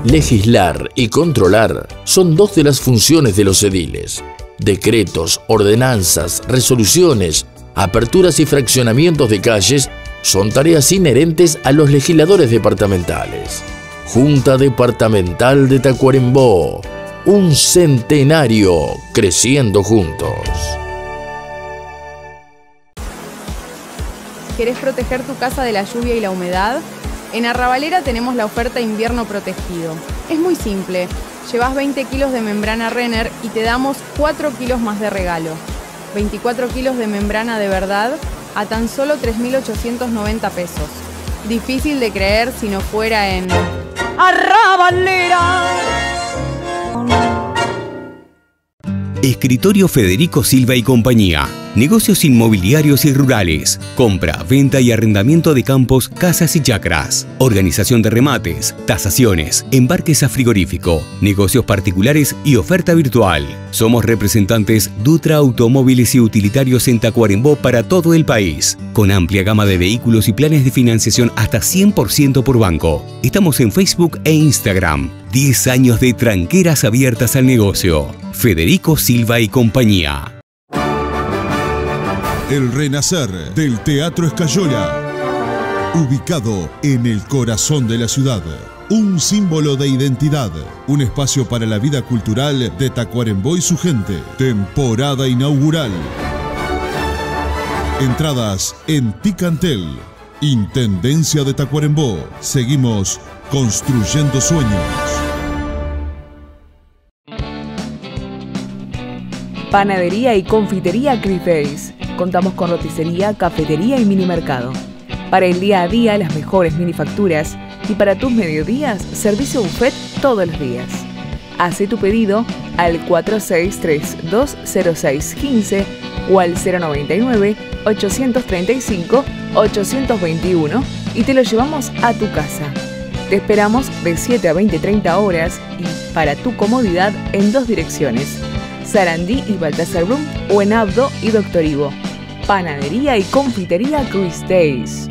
Legislar y controlar son dos de las funciones de los ediles. Decretos, ordenanzas, resoluciones, aperturas y fraccionamientos de calles son tareas inherentes a los legisladores departamentales. Junta Departamental de Tacuarembó, un centenario creciendo juntos. ¿Querés proteger tu casa de la lluvia y la humedad? En Arrabalera tenemos la oferta Invierno Protegido. Es muy simple. Llevas 20 kilos de membrana Renner y te damos 4 kilos más de regalo. 24 kilos de membrana de verdad a tan solo 3.890 pesos. Difícil de creer si no fuera en Arrabalera. Escritorio Federico Silva y Compañía. Negocios inmobiliarios y rurales. Compra, venta y arrendamiento de campos, casas y chacras. Organización de remates, tasaciones, embarques a frigorífico, negocios particulares y oferta virtual. Somos representantes Dutra Automóviles y Utilitarios en Tacuarembó para todo el país. Con amplia gama de vehículos y planes de financiación hasta 100% por banco. Estamos en Facebook e Instagram. 10 años de tranqueras abiertas al negocio. Federico Silva y Compañía. El renacer del Teatro Escayola, ubicado en el corazón de la ciudad. Un símbolo de identidad, un espacio para la vida cultural de Tacuarembó y su gente. Temporada inaugural. Entradas en Ticantel. Intendencia de Tacuarembó. Seguimos construyendo sueños. Panadería y confitería Chris Days. Contamos con roticería, cafetería y mini mercado. Para el día a día, las mejores minifacturas. Y para tus mediodías, servicio buffet todos los días. Hace tu pedido al 46320615 o al 099-835-821 y te lo llevamos a tu casa. Te esperamos de 7 a 20-30 horas y para tu comodidad en 2 direcciones. Sarandí y Baltasar Brum o en Abdo y Doctor Ivo. Panadería y confitería Chris Days.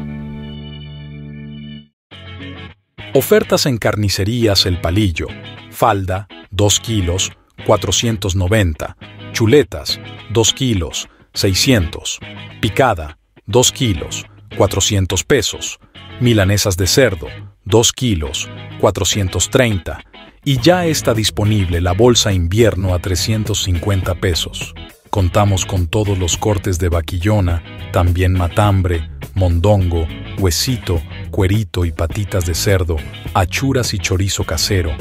Ofertas en carnicerías El Palillo. Falda, 2 kilos, 490. Chuletas, 2 kilos, 600. Picada, 2 kilos, 400 pesos. Milanesas de cerdo, 2 kilos, 430. Y ya está disponible la bolsa invierno a 350 pesos. Contamos con todos los cortes de vaquillona, también matambre, mondongo, huesito, cuerito y patitas de cerdo, achuras y chorizo casero.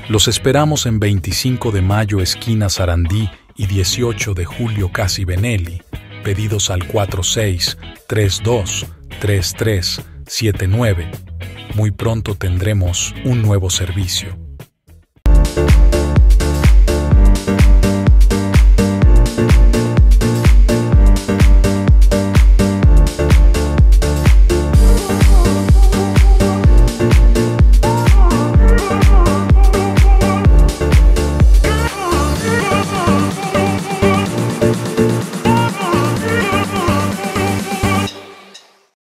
Los esperamos en 25 de mayo esquina Sarandí y 18 de julio Casi Benelli. Pedidos al 46323379. Muy pronto tendremos un nuevo servicio.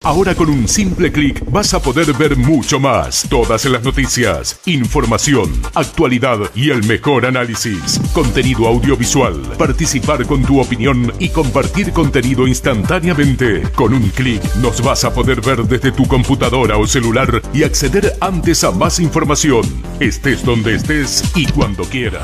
Ahora con un simple clic vas a poder ver mucho más. Todas las noticias, información, actualidad y el mejor análisis. Contenido audiovisual. Participar con tu opinión y compartir contenido instantáneamente. Con un clic nos vas a poder ver desde tu computadora o celular y acceder antes a más información. Estés donde estés y cuando quieras.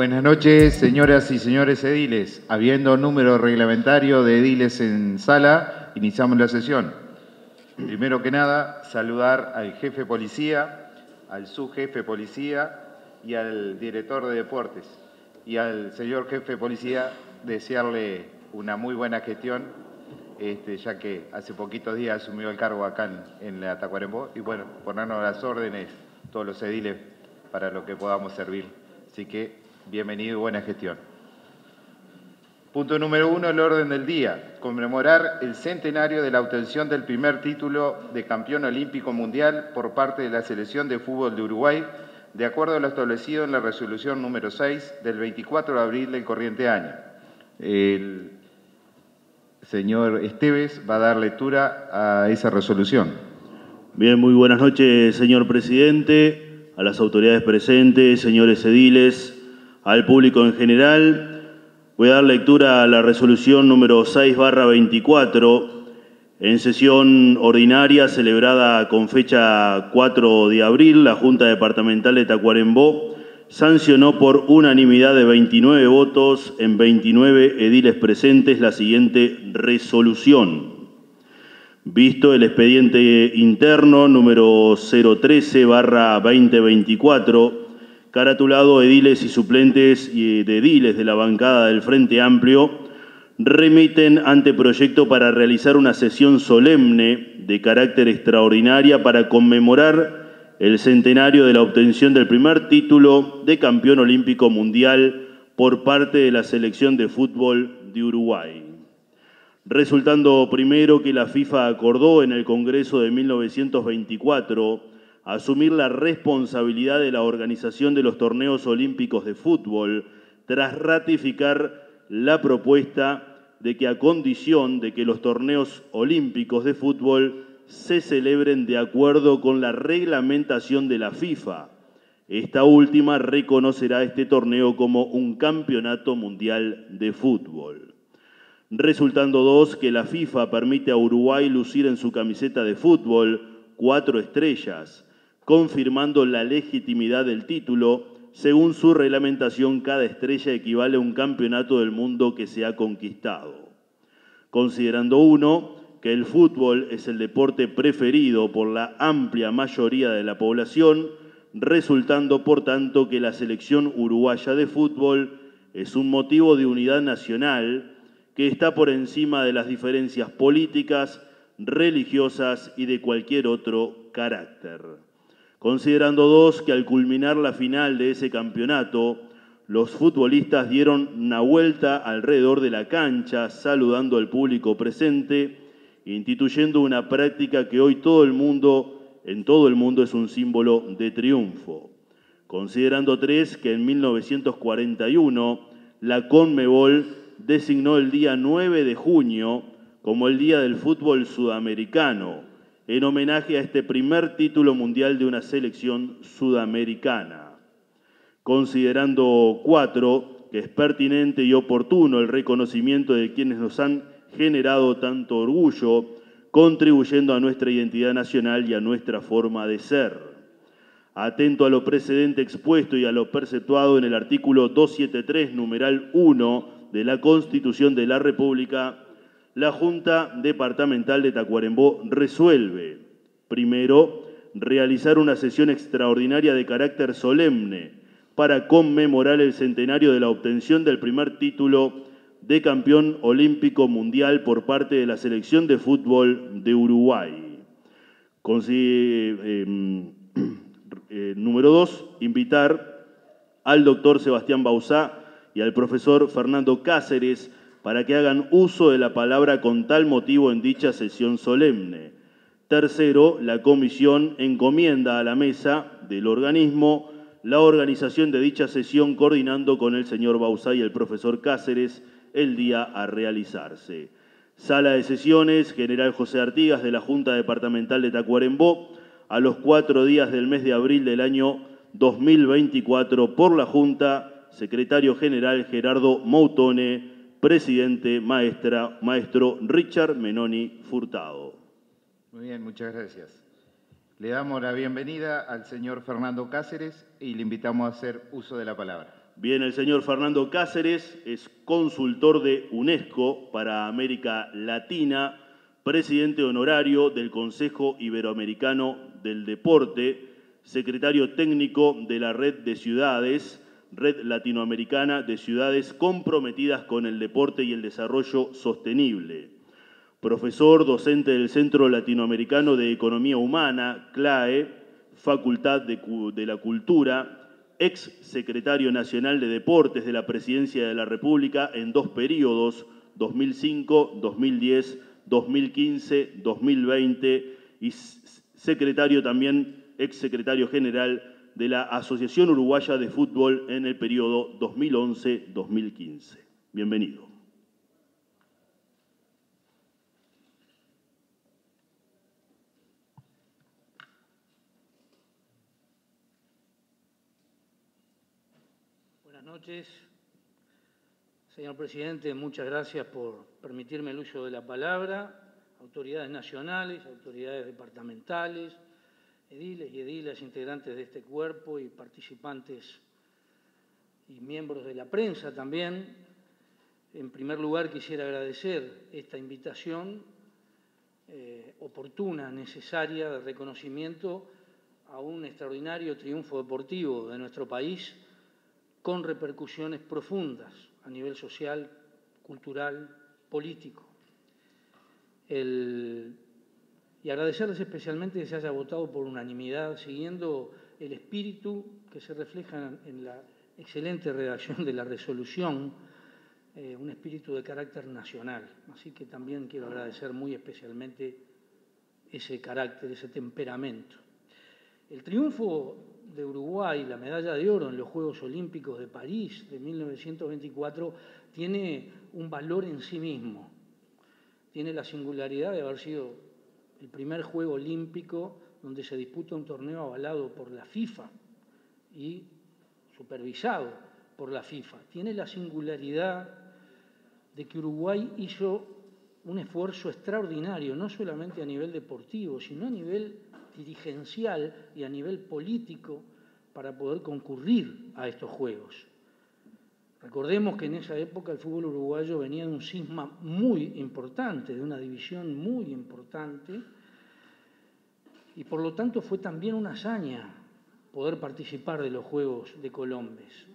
Buenas noches, señoras y señores ediles. Habiendo número reglamentario de ediles en sala, iniciamos la sesión. Primero que nada, saludar al jefe de policía, al subjefe de policía y al director de deportes. Y al señor jefe de policía, desearle una muy buena gestión, ya que hace poquitos días asumió el cargo acá en la Tacuarembó. Y bueno, ponernos las órdenes, todos los ediles, para lo que podamos servir. Así que, bienvenido y buena gestión. Punto número 1, el orden del día. Conmemorar el centenario de la obtención del primer título de campeón olímpico mundial por parte de la Selección de Fútbol de Uruguay, de acuerdo a lo establecido en la resolución número 6 del 24 de abril del corriente año. El señor Esteves va a dar lectura a esa resolución. Bien, muy buenas noches, señor presidente, a las autoridades presentes, señores ediles, al público en general. Voy a dar lectura a la resolución número 6/24, en sesión ordinaria celebrada con fecha 4 de abril, la Junta Departamental de Tacuarembó sancionó por unanimidad de 29 votos en 29 ediles presentes la siguiente resolución. Visto el expediente interno número 013/2024, caratulado ediles y suplentes de ediles de la bancada del Frente Amplio, remiten anteproyecto para realizar una sesión solemne de carácter extraordinaria para conmemorar el centenario de la obtención del primer título de campeón olímpico mundial por parte de la Selección de Fútbol de Uruguay. Resultando primero que la FIFA acordó en el Congreso de 1924 asumir la responsabilidad de la organización de los torneos olímpicos de fútbol tras ratificar la propuesta de que a condición de que los torneos olímpicos de fútbol se celebren de acuerdo con la reglamentación de la FIFA. Esta última reconocerá este torneo como un campeonato mundial de fútbol. Resultando dos, que la FIFA permite a Uruguay lucir en su camiseta de fútbol 4 estrellas, confirmando la legitimidad del título. Según su reglamentación, cada estrella equivale a un campeonato del mundo que se ha conquistado. Considerando uno, que el fútbol es el deporte preferido por la amplia mayoría de la población, resultando por tanto que la selección uruguaya de fútbol es un motivo de unidad nacional que está por encima de las diferencias políticas, religiosas y de cualquier otro carácter. Considerando dos, que al culminar la final de ese campeonato, los futbolistas dieron una vuelta alrededor de la cancha, saludando al público presente, instituyendo una práctica que hoy en todo el mundo es un símbolo de triunfo. Considerando tres, que en 1941 la Conmebol designó el día 9 de junio como el Día del Fútbol Sudamericano, en homenaje a este primer título mundial de una selección sudamericana. Considerando cuatro, que es pertinente y oportuno el reconocimiento de quienes nos han generado tanto orgullo, contribuyendo a nuestra identidad nacional y a nuestra forma de ser. Atento a lo precedente expuesto y a lo perceptuado en el artículo 273, numeral 1 de la Constitución de la República, la Junta Departamental de Tacuarembó resuelve, primero, realizar una sesión extraordinaria de carácter solemne para conmemorar el centenario de la obtención del primer título de campeón olímpico mundial por parte de la Selección de Fútbol de Uruguay. Número 2, invitar al doctor Sebastián Bauzá y al profesor Fernando Cáceres para que hagan uso de la palabra con tal motivo en dicha sesión solemne. Tercero, la comisión encomienda a la mesa del organismo la organización de dicha sesión, coordinando con el señor Bauzá y el profesor Cáceres el día a realizarse. Sala de sesiones, General José Artigas de la Junta Departamental de Tacuarembó, a los 4 días del mes de abril del año 2024, por la Junta, Secretario General Gerardo Moutone, Presidente Maestro Richard Menoni Furtado. Muy bien, muchas gracias. Le damos la bienvenida al señor Fernando Cáceres y le invitamos a hacer uso de la palabra. Bien, el señor Fernando Cáceres es consultor de UNESCO para América Latina, presidente honorario del Consejo Iberoamericano del Deporte, secretario técnico de la Red de Ciudades, Red Latinoamericana de Ciudades Comprometidas con el Deporte y el Desarrollo Sostenible. Profesor docente del Centro Latinoamericano de Economía Humana, CLAE, Facultad de la Cultura, ex secretario nacional de Deportes de la Presidencia de la República en 2 periodos, 2005, 2010, 2015, 2020, y secretario también, ex secretario general de la Asociación Uruguaya de Fútbol en el periodo 2011-2015. Bienvenido. Buenas noches. Señor presidente, muchas gracias por permitirme el uso de la palabra. Autoridades nacionales, autoridades departamentales, ediles y edilas integrantes de este cuerpo y participantes y miembros de la prensa también. En primer lugar, quisiera agradecer esta invitación oportuna, necesaria, de reconocimiento a un extraordinario triunfo deportivo de nuestro país, con repercusiones profundas a nivel social, cultural, político. Y agradecerles especialmente que se haya votado por unanimidad, siguiendo el espíritu que se refleja en la excelente redacción de la resolución, un espíritu de carácter nacional. Así que también quiero agradecer muy especialmente ese carácter, ese temperamento. El triunfo de Uruguay, la medalla de oro en los Juegos Olímpicos de París de 1924, tiene un valor en sí mismo. Tiene la singularidad de haber sido el primer Juego Olímpico donde se disputa un torneo avalado por la FIFA y supervisado por la FIFA. Tiene la singularidad de que Uruguay hizo un esfuerzo extraordinario, no solamente a nivel deportivo, sino a nivel dirigencial y a nivel político para poder concurrir a estos Juegos. Recordemos que en esa época el fútbol uruguayo venía de un cisma muy importante, de una división muy importante, y por lo tanto fue también una hazaña poder participar de los Juegos de Colombes.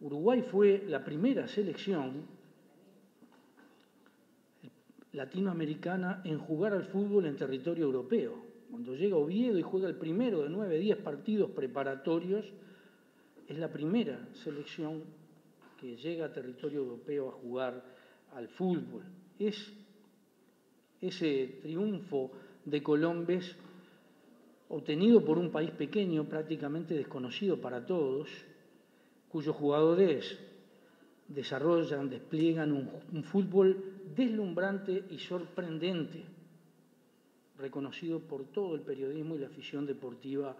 Uruguay fue la primera selección latinoamericana en jugar al fútbol en territorio europeo. Cuando llega Oviedo y juega el primero de 9, 10 partidos preparatorios, es la primera selección que llega a territorio europeo a jugar al fútbol. Es ese triunfo de Colombes, obtenido por un país pequeño, prácticamente desconocido para todos, cuyos jugadores desarrollan, despliegan un fútbol deslumbrante y sorprendente, reconocido por todo el periodismo y la afición deportiva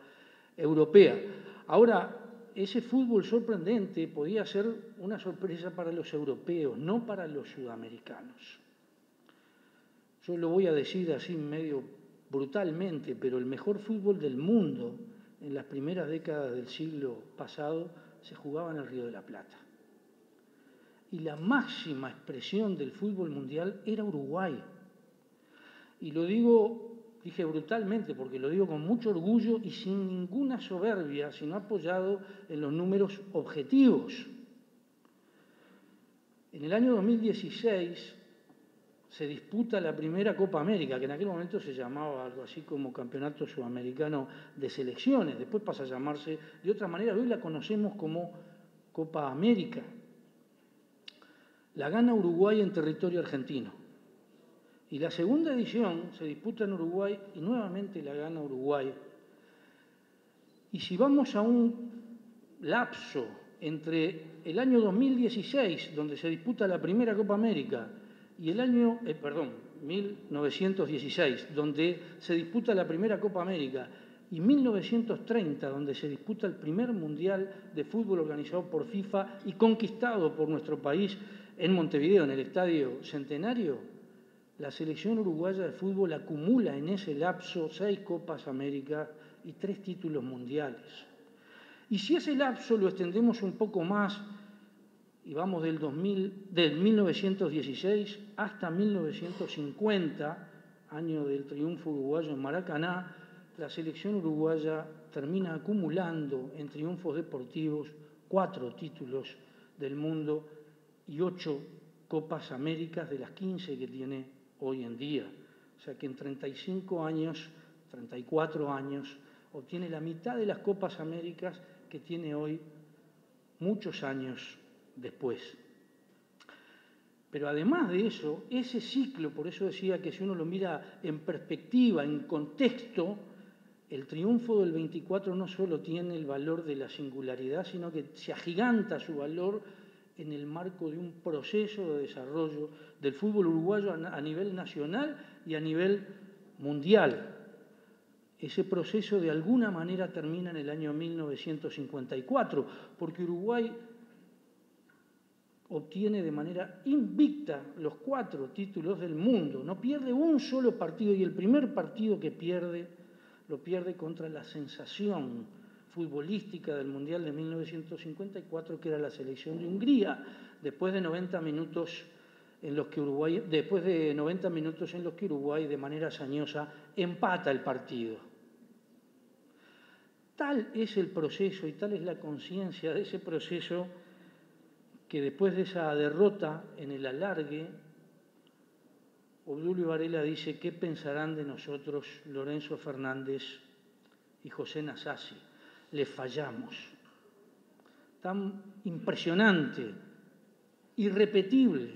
europea. Ahora, ese fútbol sorprendente podía ser una sorpresa para los europeos, no para los sudamericanos. Yo lo voy a decir así medio brutalmente, pero el mejor fútbol del mundo en las primeras décadas del siglo pasado se jugaba en el Río de la Plata. Y la máxima expresión del fútbol mundial era Uruguay. Y lo dije brutalmente, porque lo digo con mucho orgullo y sin ninguna soberbia, sino apoyado en los números objetivos. En el año 2016 se disputa la primera Copa América, que en aquel momento se llamaba algo así como Campeonato Sudamericano de Selecciones, después pasa a llamarse de otra manera, hoy la conocemos como Copa América. La gana Uruguay en territorio argentino. Y la segunda edición se disputa en Uruguay y nuevamente la gana Uruguay. Y si vamos a un lapso entre el año 2016, donde se disputa la primera Copa América, y el año, 1916, donde se disputa la primera Copa América, y 1930, donde se disputa el primer Mundial de Fútbol organizado por FIFA y conquistado por nuestro país en Montevideo, en el Estadio Centenario, la selección uruguaya de fútbol acumula en ese lapso 6 Copas América y 3 títulos mundiales. Y si ese lapso lo extendemos un poco más y vamos del 1916 hasta 1950, año del triunfo uruguayo en Maracaná, la selección uruguaya termina acumulando en triunfos deportivos 4 títulos del mundo y 8 Copas Américas de las 15 que tiene hoy en día. O sea que en 34 años, obtiene la mitad de las Copas Américas que tiene hoy muchos años después. Pero además de eso, ese ciclo, por eso decía que si uno lo mira en perspectiva, en contexto, el triunfo del 24 no solo tiene el valor de la singularidad, sino que se agiganta su valor en el marco de un proceso de desarrollo del fútbol uruguayo a nivel nacional y a nivel mundial. Ese proceso de alguna manera termina en el año 1954, porque Uruguay obtiene de manera invicta los 4 títulos del mundo, no pierde un solo partido, y el primer partido que pierde, lo pierde contra la sensación futbolística del Mundial de 1954, que era la selección de Hungría, después de 90 minutos en los que Uruguay de manera hazañosa empata el partido. Tal es el proceso y tal es la conciencia de ese proceso que después de esa derrota en el alargue, Obdulio Varela dice: ¿qué pensarán de nosotros Lorenzo Fernández y José Nasazzi? Les fallamos. Tan impresionante, irrepetible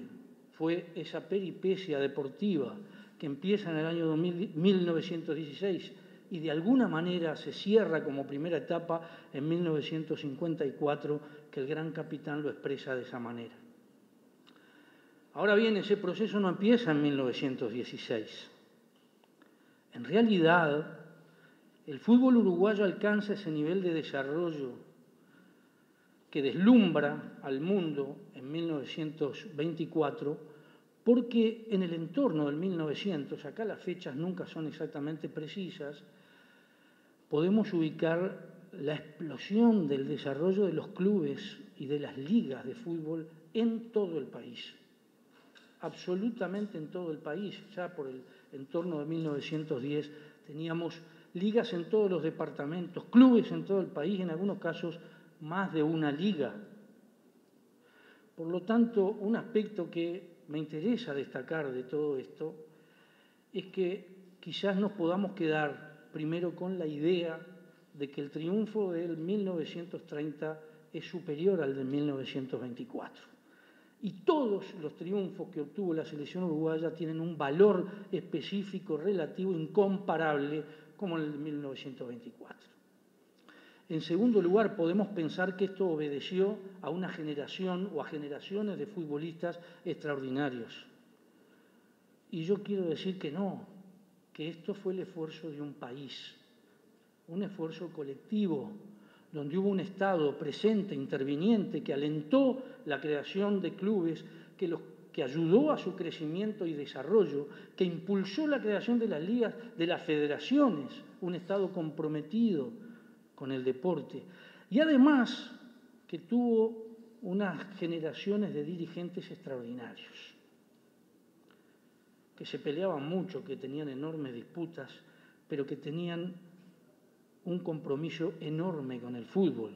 fue esa peripecia deportiva que empieza en el año 1916 y de alguna manera se cierra como primera etapa en 1954, que el gran capitán lo expresa de esa manera. Ahora bien, ese proceso no empieza en 1916. En realidad, el fútbol uruguayo alcanza ese nivel de desarrollo que deslumbra al mundo en 1924, porque en el entorno del 1900, acá las fechas nunca son exactamente precisas, podemos ubicar la explosión del desarrollo de los clubes y de las ligas de fútbol en todo el país, absolutamente en todo el país. Ya por el entorno de 1910 teníamos ligas en todos los departamentos, clubes en todo el país, en algunos casos más de una liga. Por lo tanto, un aspecto que me interesa destacar de todo esto es que quizás nos podamos quedar primero con la idea de que el triunfo del 1930 es superior al del 1924. Y todos los triunfos que obtuvo la selección uruguaya tienen un valor específico, relativo, incomparable, como el de 1924. En segundo lugar, podemos pensar que esto obedeció a una generación o a generaciones de futbolistas extraordinarios. Y yo quiero decir que no, que esto fue el esfuerzo de un país, un esfuerzo colectivo, donde hubo un Estado presente, interviniente, que alentó la creación de clubes, que ayudó a su crecimiento y desarrollo, que impulsó la creación de las ligas, de las federaciones, un Estado comprometido con el deporte. Y además que tuvo unas generaciones de dirigentes extraordinarios, que se peleaban mucho, que tenían enormes disputas, pero que tenían un compromiso enorme con el fútbol.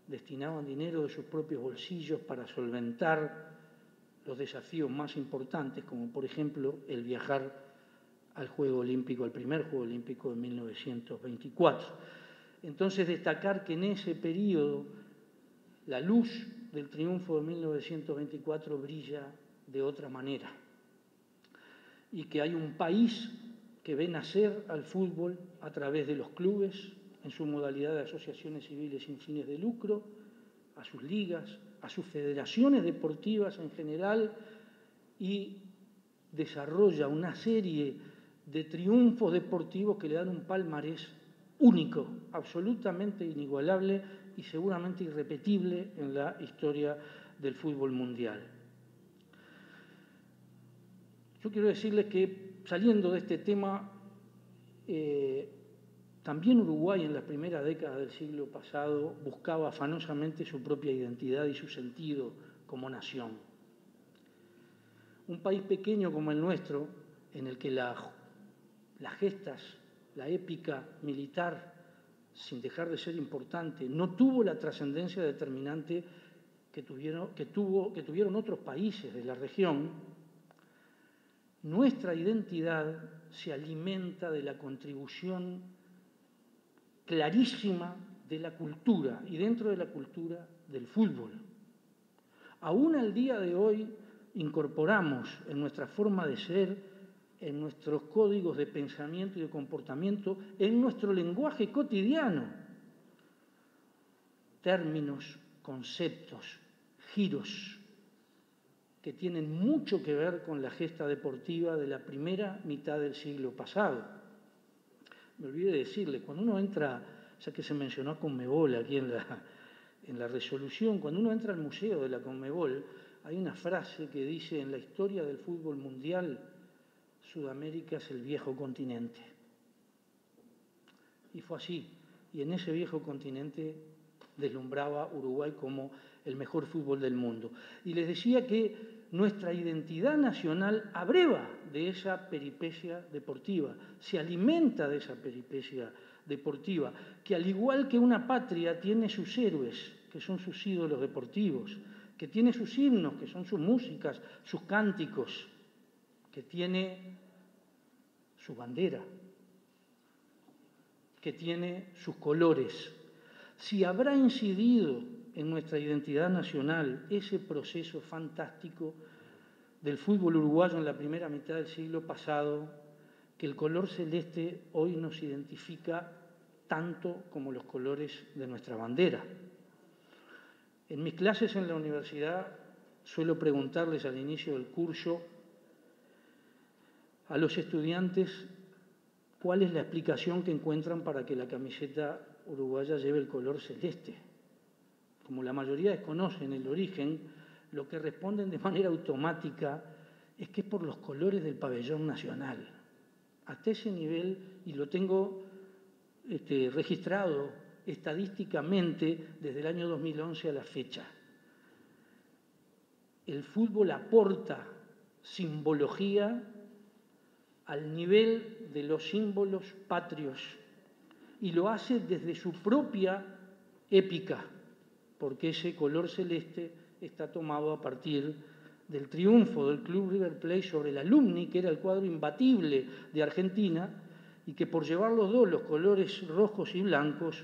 Destinaban dinero de sus propios bolsillos para solventar los desafíos más importantes, como por ejemplo el viajar al Juego Olímpico, al primer Juego Olímpico de 1924. Entonces, destacar que en ese periodo la luz del triunfo de 1924 brilla de otra manera, y que hay un país que ve nacer al fútbol a través de los clubes, en su modalidad de asociaciones civiles sin fines de lucro, a sus ligas, a sus federaciones deportivas en general, y desarrolla una serie de triunfos deportivos que le dan un palmarés único, absolutamente inigualable y seguramente irrepetible en la historia del fútbol mundial. Yo quiero decirles que, saliendo de este tema, También Uruguay en las primeras décadas del siglo pasado buscaba afanosamente su propia identidad y su sentido como nación. Un país pequeño como el nuestro, en el que las gestas, la épica militar, sin dejar de ser importante, no tuvo la trascendencia determinante que tuvieron otros países de la región. Nuestra identidad se alimenta de la contribución clarísima de la cultura, y dentro de la cultura del fútbol. Aún al día de hoy incorporamos en nuestra forma de ser, en nuestros códigos de pensamiento y de comportamiento, en nuestro lenguaje cotidiano, términos, conceptos, giros que tienen mucho que ver con la gesta deportiva de la primera mitad del siglo pasado. Me olvidé de decirle, cuando uno entra, ya que se mencionó a Conmebol aquí en la resolución, cuando uno entra al museo de la Conmebol, hay una frase que dice: en la historia del fútbol mundial, Sudamérica es el viejo continente. Y fue así. Y en ese viejo continente deslumbraba Uruguay como el mejor fútbol del mundo. Y les decía que nuestra identidad nacional abreva de esa peripecia deportiva, se alimenta de esa peripecia deportiva, que al igual que una patria tiene sus héroes, que son sus ídolos deportivos, que tiene sus himnos, que son sus músicas, sus cánticos, que tiene su bandera, que tiene sus colores. Si habrá incidido en nuestra identidad nacional ese proceso fantástico del fútbol uruguayo en la primera mitad del siglo pasado, que el color celeste hoy nos identifica tanto como los colores de nuestra bandera. En mis clases en la universidad suelo preguntarles al inicio del curso a los estudiantes cuál es la explicación que encuentran para que la camiseta uruguaya lleve el color celeste. Como la mayoría desconocen el origen, lo que responden de manera automática es que es por los colores del pabellón nacional. Hasta ese nivel, y lo tengo registrado estadísticamente desde el año 2011 a la fecha. El fútbol aporta simbología al nivel de los símbolos patrios y lo hace desde su propia épica, porque ese color celeste está tomado a partir del triunfo del Club River Plate sobre el Alumni, que era el cuadro imbatible de Argentina, y que por llevar los dos, los colores rojos y blancos,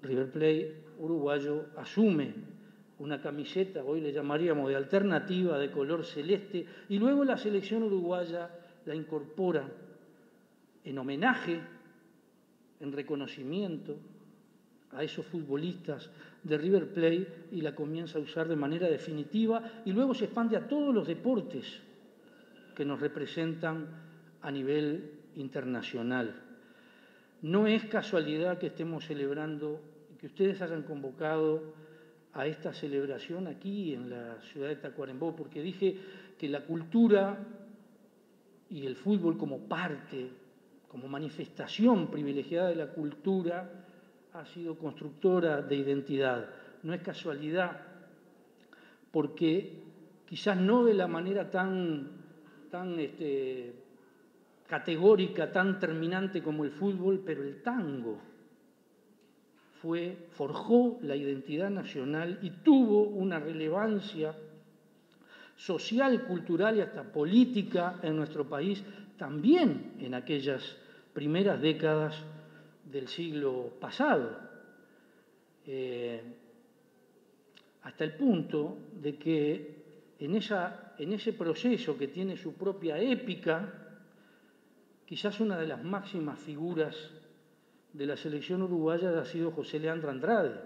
River Plate uruguayo asume una camiseta, hoy le llamaríamos de alternativa, de color celeste, y luego la selección uruguaya la incorpora en homenaje, en reconocimiento a esos futbolistas de River Plate, y la comienza a usar de manera definitiva, y luego se expande a todos los deportes que nos representan a nivel internacional. No es casualidad que estemos celebrando y que ustedes hayan convocado a esta celebración aquí en la ciudad de Tacuarembó, porque dije que la cultura y el fútbol como parte, como manifestación privilegiada de la cultura, ha sido constructora de identidad. No es casualidad, porque quizás no de la manera tan categórica, tan terminante como el fútbol, pero el tango forjó la identidad nacional y tuvo una relevancia social, cultural y hasta política en nuestro país, también en aquellas primeras décadas del siglo pasado, hasta el punto de que en ese proceso que tiene su propia épica, quizás una de las máximas figuras de la selección uruguaya ha sido José Leandro Andrade,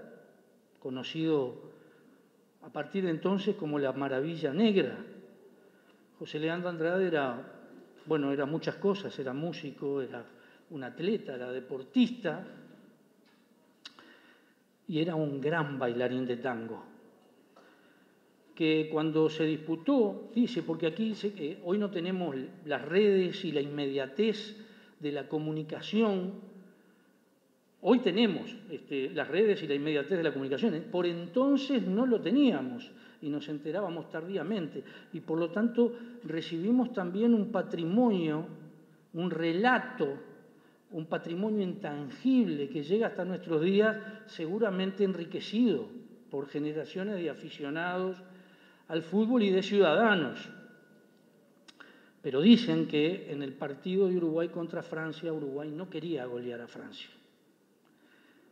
conocido a partir de entonces como la Maravilla Negra. José Leandro Andrade era muchas cosas, era músico, era un atleta, era deportista y era un gran bailarín de tango, que cuando se disputó, dice, porque aquí hoy no tenemos las redes y la inmediatez de la comunicación. Hoy tenemos las redes y la inmediatez de la comunicación. Por entonces no lo teníamos y nos enterábamos tardíamente. Y por lo tanto recibimos también un patrimonio, un relato, un patrimonio intangible que llega hasta nuestros días, seguramente enriquecido por generaciones de aficionados al fútbol y de ciudadanos. Pero dicen que en el partido de Uruguay contra Francia, Uruguay no quería golear a Francia.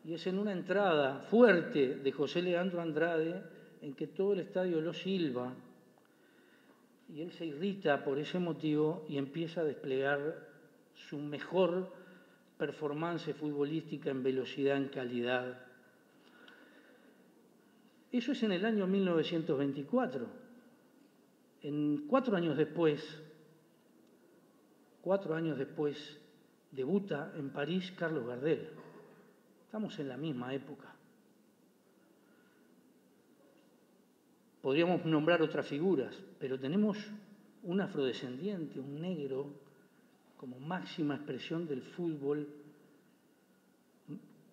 Y es en una entrada fuerte de José Leandro Andrade en que todo el estadio lo silba y él se irrita por ese motivo y empieza a desplegar su mejor performance futbolística en velocidad, en calidad. Eso es en el año 1924. 4 años después, debuta en París Carlos Gardel. Estamos en la misma época. Podríamos nombrar otras figuras, pero tenemos un afrodescendiente, un negro, como máxima expresión del fútbol,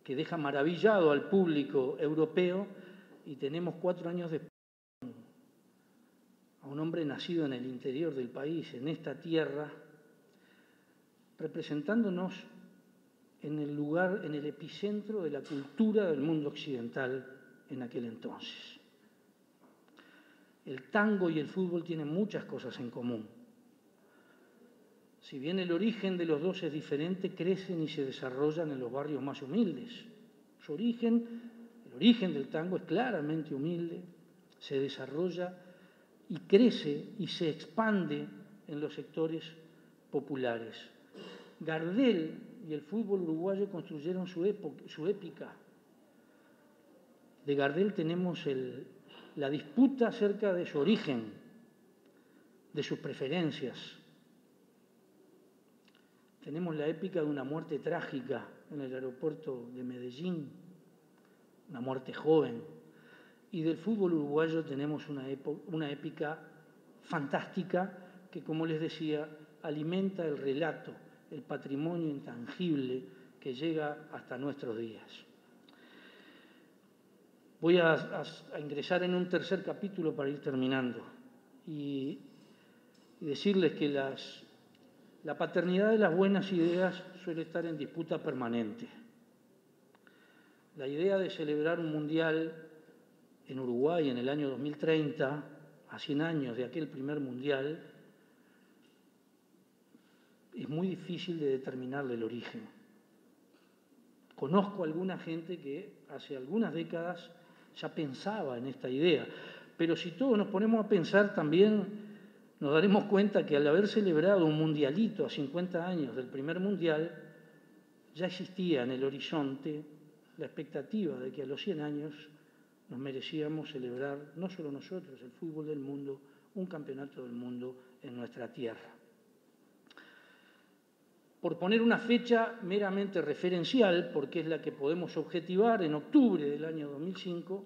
que deja maravillado al público europeo, y tenemos 4 años después a un hombre nacido en el interior del país, en esta tierra, representándonos en el lugar, en el epicentro de la cultura del mundo occidental en aquel entonces. El tango y el fútbol tienen muchas cosas en común. Si bien el origen de los dos es diferente, crecen y se desarrollan en los barrios más humildes. El origen del tango es claramente humilde, se desarrolla y crece y se expande en los sectores populares. Gardel y el fútbol uruguayo construyeron su épica. De Gardel tenemos la disputa acerca de su origen, de sus preferencias. Tenemos la épica de una muerte trágica en el aeropuerto de Medellín, una muerte joven. Y del fútbol uruguayo tenemos una épica fantástica que, como les decía, alimenta el relato, el patrimonio intangible que llega hasta nuestros días. Voy a ingresar en un tercer capítulo para ir terminando y decirles que la paternidad de las buenas ideas suele estar en disputa permanente. La idea de celebrar un mundial en Uruguay en el año 2030, a 100 años de aquel primer mundial, es muy difícil de determinarle el origen. Conozco a alguna gente que hace algunas décadas ya pensaba en esta idea, pero si todos nos ponemos a pensar también nos daremos cuenta que al haber celebrado un mundialito a 50 años del primer mundial, ya existía en el horizonte la expectativa de que a los 100 años nos merecíamos celebrar, no solo nosotros, el fútbol del mundo, un campeonato del mundo en nuestra tierra. Por poner una fecha meramente referencial, porque es la que podemos objetivar, en octubre del año 2005,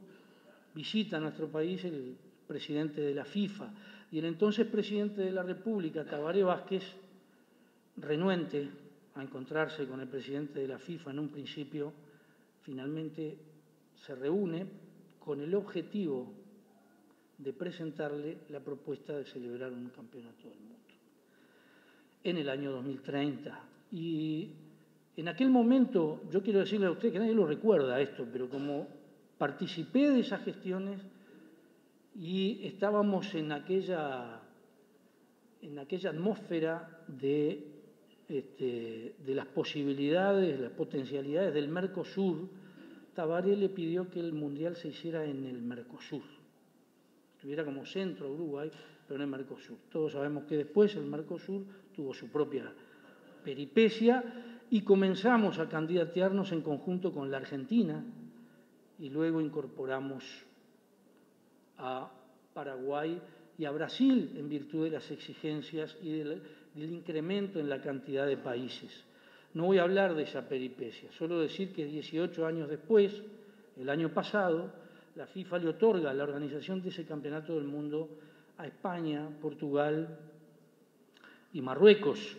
visita a nuestro país el presidente de la FIFA y el entonces presidente de la República, Tabaré Vázquez, renuente a encontrarse con el presidente de la FIFA en un principio, finalmente se reúne con el objetivo de presentarle la propuesta de celebrar un campeonato del mundo en el año 2030. Y en aquel momento, yo quiero decirle a usted que nadie lo recuerda esto, pero como participé de esas gestiones y estábamos en aquella atmósfera de las posibilidades, las potencialidades del Mercosur, Tabaré le pidió que el Mundial se hiciera en el Mercosur. Estuviera como centro Uruguay, pero en el Mercosur. Todos sabemos que después el Mercosur tuvo su propia peripecia y comenzamos a candidatearnos en conjunto con la Argentina y luego incorporamos a Paraguay y a Brasil en virtud de las exigencias y del incremento en la cantidad de países. No voy a hablar de esa peripecia, solo decir que 18 años después, el año pasado, la FIFA le otorga la organización de ese campeonato del mundo a España, Portugal y Marruecos.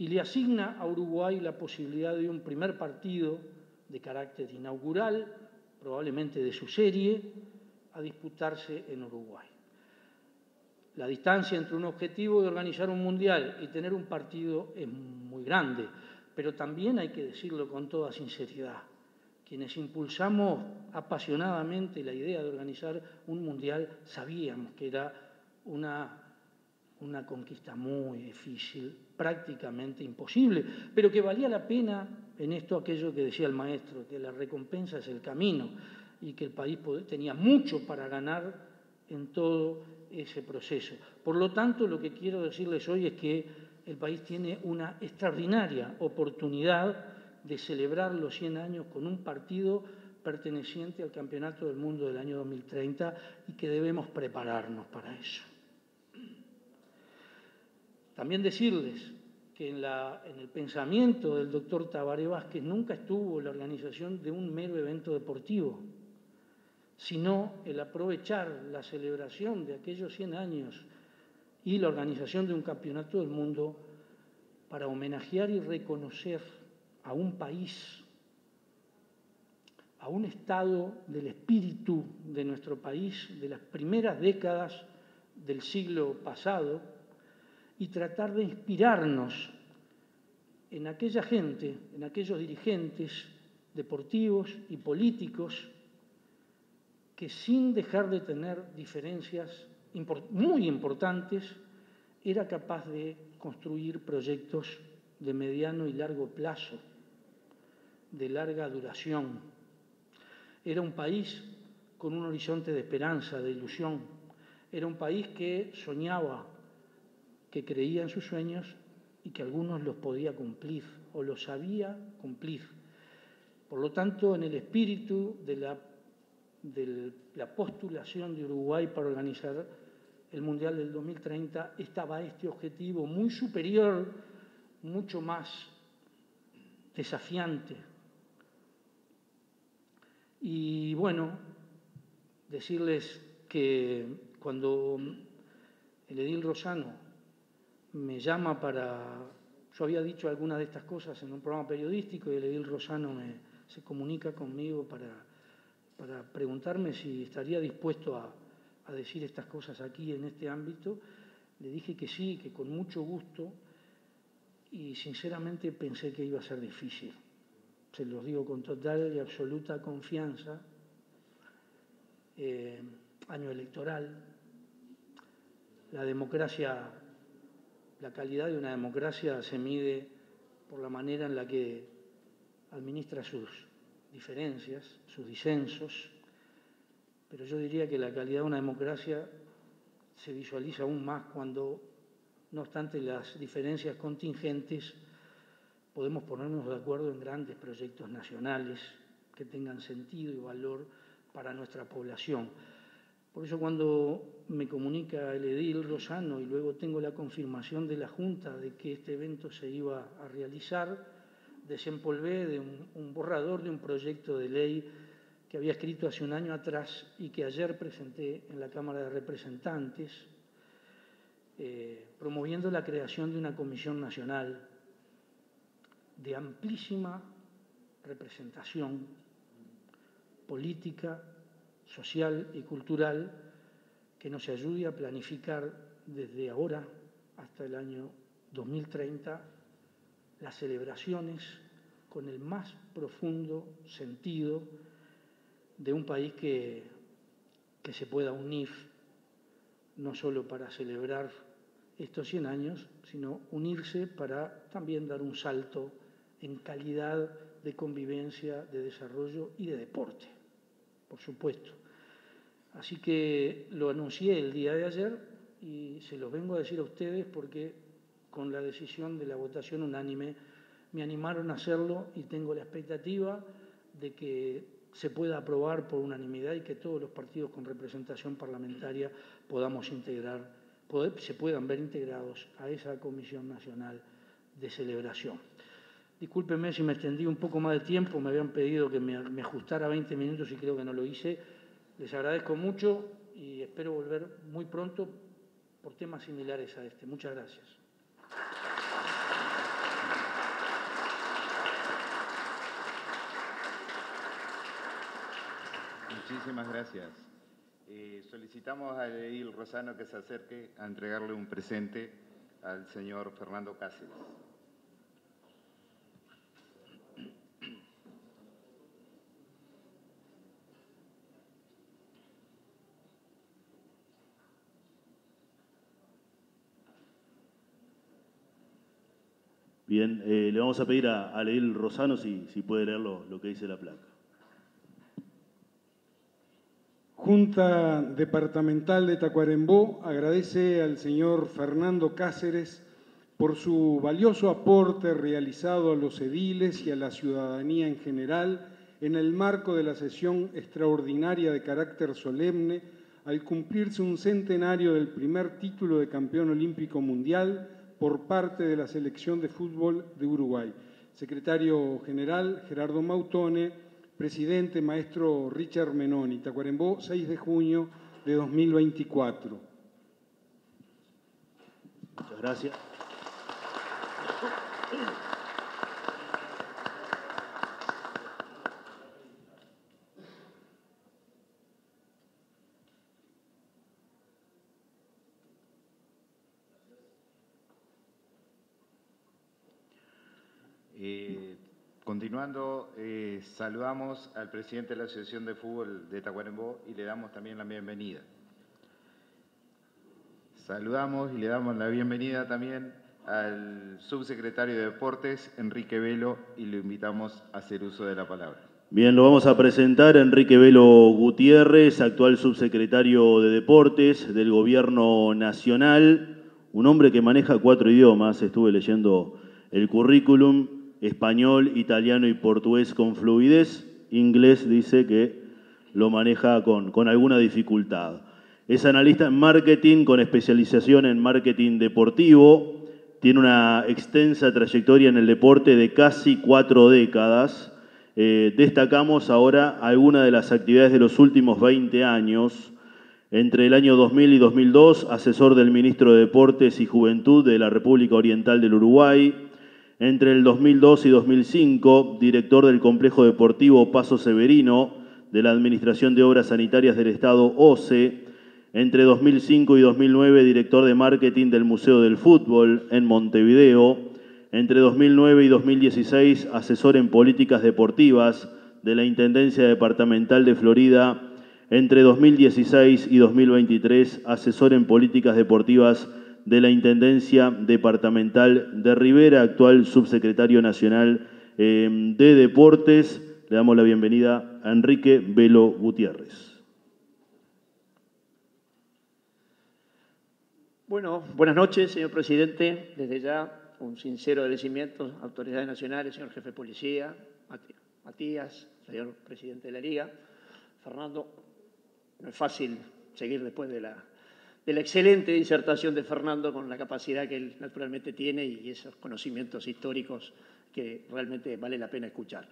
y le asigna a Uruguay la posibilidad de un primer partido de carácter inaugural, probablemente de su serie, a disputarse en Uruguay. La distancia entre un objetivo de organizar un mundial y tener un partido es muy grande, pero también hay que decirlo con toda sinceridad. Quienes impulsamos apasionadamente la idea de organizar un mundial sabíamos que era una conquista muy difícil, prácticamente imposible, pero que valía la pena en esto aquello que decía el maestro, que la recompensa es el camino y que el país tenía mucho para ganar en todo ese proceso. Por lo tanto, lo que quiero decirles hoy es que el país tiene una extraordinaria oportunidad de celebrar los 100 años con un partido perteneciente al Campeonato del Mundo del año 2030 y que debemos prepararnos para eso. También decirles que en el pensamiento del doctor Tabaré Vázquez nunca estuvo la organización de un mero evento deportivo, sino el aprovechar la celebración de aquellos 100 años y la organización de un campeonato del mundo para homenajear y reconocer a un país, a un estado del espíritu de nuestro país de las primeras décadas del siglo pasado y tratar de inspirarnos en aquella gente, en aquellos dirigentes deportivos y políticos que sin dejar de tener diferencias muy importantes, era capaz de construir proyectos de mediano y largo plazo, de larga duración. Era un país con un horizonte de esperanza, de ilusión. Era un país que soñaba, que creía en sus sueños y que algunos los podía cumplir o los sabía cumplir. Por lo tanto, en el espíritu de la postulación de Uruguay para organizar el Mundial del 2030 estaba este objetivo muy superior, mucho más desafiante. Y bueno, decirles que cuando el edil Rosano me llama para... Yo había dicho algunas de estas cosas en un programa periodístico y el edil Rosano se comunica conmigo para preguntarme si estaría dispuesto a decir estas cosas aquí en este ámbito. Le dije que sí, que con mucho gusto, y sinceramente pensé que iba a ser difícil. Se los digo con total y absoluta confianza. Año electoral, la democracia, la calidad de una democracia se mide por la manera en la que administra sus diferencias, sus disensos, pero yo diría que la calidad de una democracia se visualiza aún más cuando, no obstante las diferencias contingentes, podemos ponernos de acuerdo en grandes proyectos nacionales que tengan sentido y valor para nuestra población. Por eso cuando me comunica el edil Rosano y luego tengo la confirmación de la Junta de que este evento se iba a realizar, desempolvé de un borrador de un proyecto de ley que había escrito hace un año atrás y que ayer presenté en la Cámara de Representantes, promoviendo la creación de una comisión nacional de amplísima representación política, social y cultural que nos ayude a planificar desde ahora hasta el año 2030 las celebraciones con el más profundo sentido de un país que se pueda unir no solo para celebrar estos 100 años, sino unirse para también dar un salto en calidad de convivencia, de desarrollo y de deporte, por supuesto. Así que lo anuncié el día de ayer y se los vengo a decir a ustedes porque con la decisión de la votación unánime me animaron a hacerlo y tengo la expectativa de que se pueda aprobar por unanimidad y que todos los partidos con representación parlamentaria se puedan ver integrados a esa Comisión Nacional de Celebración. Discúlpenme si me extendí un poco más de tiempo, me habían pedido que me ajustara 20 minutos y creo que no lo hice. Les agradezco mucho y espero volver muy pronto por temas similares a este. Muchas gracias. Muchísimas gracias. Solicitamos a Edil Rosano que se acerque a entregarle un presente al señor Fernando Cáceres. Bien, le vamos a pedir a Edil Rosano si puede leer lo que dice la placa. Junta Departamental de Tacuarembó agradece al señor Fernando Cáceres por su valioso aporte realizado a los ediles y a la ciudadanía en general en el marco de la sesión extraordinaria de carácter solemne al cumplirse un centenario del primer título de campeón olímpico mundial por parte de la Selección de Fútbol de Uruguay. Secretario General Gerardo Mautone, Presidente Maestro Richard Menoni, Tacuarembó, 6 de junio de 2024. Muchas gracias. Continuando, saludamos al presidente de la Asociación de Fútbol de Tacuarembó y le damos también la bienvenida. Saludamos y le damos la bienvenida también al subsecretario de Deportes, Enrique Velo, y lo invitamos a hacer uso de la palabra. Bien, lo vamos a presentar a Enrique Velo Gutiérrez, actual subsecretario de Deportes del Gobierno Nacional, un hombre que maneja 4 idiomas, estuve leyendo el currículum, español, italiano y portugués con fluidez, inglés dice que lo maneja con alguna dificultad. Es analista en marketing con especialización en marketing deportivo, tiene una extensa trayectoria en el deporte de casi 4 décadas. Destacamos ahora algunas de las actividades de los últimos 20 años. Entre el año 2000 y 2002, asesor del ministro de Deportes y Juventud de la República Oriental del Uruguay. Entre el 2002 y 2005, director del Complejo Deportivo Paso Severino de la Administración de Obras Sanitarias del Estado, OCE. Entre 2005 y 2009, director de Marketing del Museo del Fútbol en Montevideo. Entre 2009 y 2016, asesor en políticas deportivas de la Intendencia Departamental de Florida. Entre 2016 y 2023, asesor en políticas deportivas de la Intendencia Departamental de Rivera, actual subsecretario nacional de Deportes. Le damos la bienvenida a Enrique Velo Gutiérrez. Bueno, buenas noches, señor presidente. Desde ya, un sincero agradecimiento a autoridades nacionales, señor jefe de policía, Matías, señor presidente de la Liga. Fernando, no es fácil seguir después de la excelente disertación de Fernando con la capacidad que él naturalmente tiene y esos conocimientos históricos que realmente vale la pena escuchar.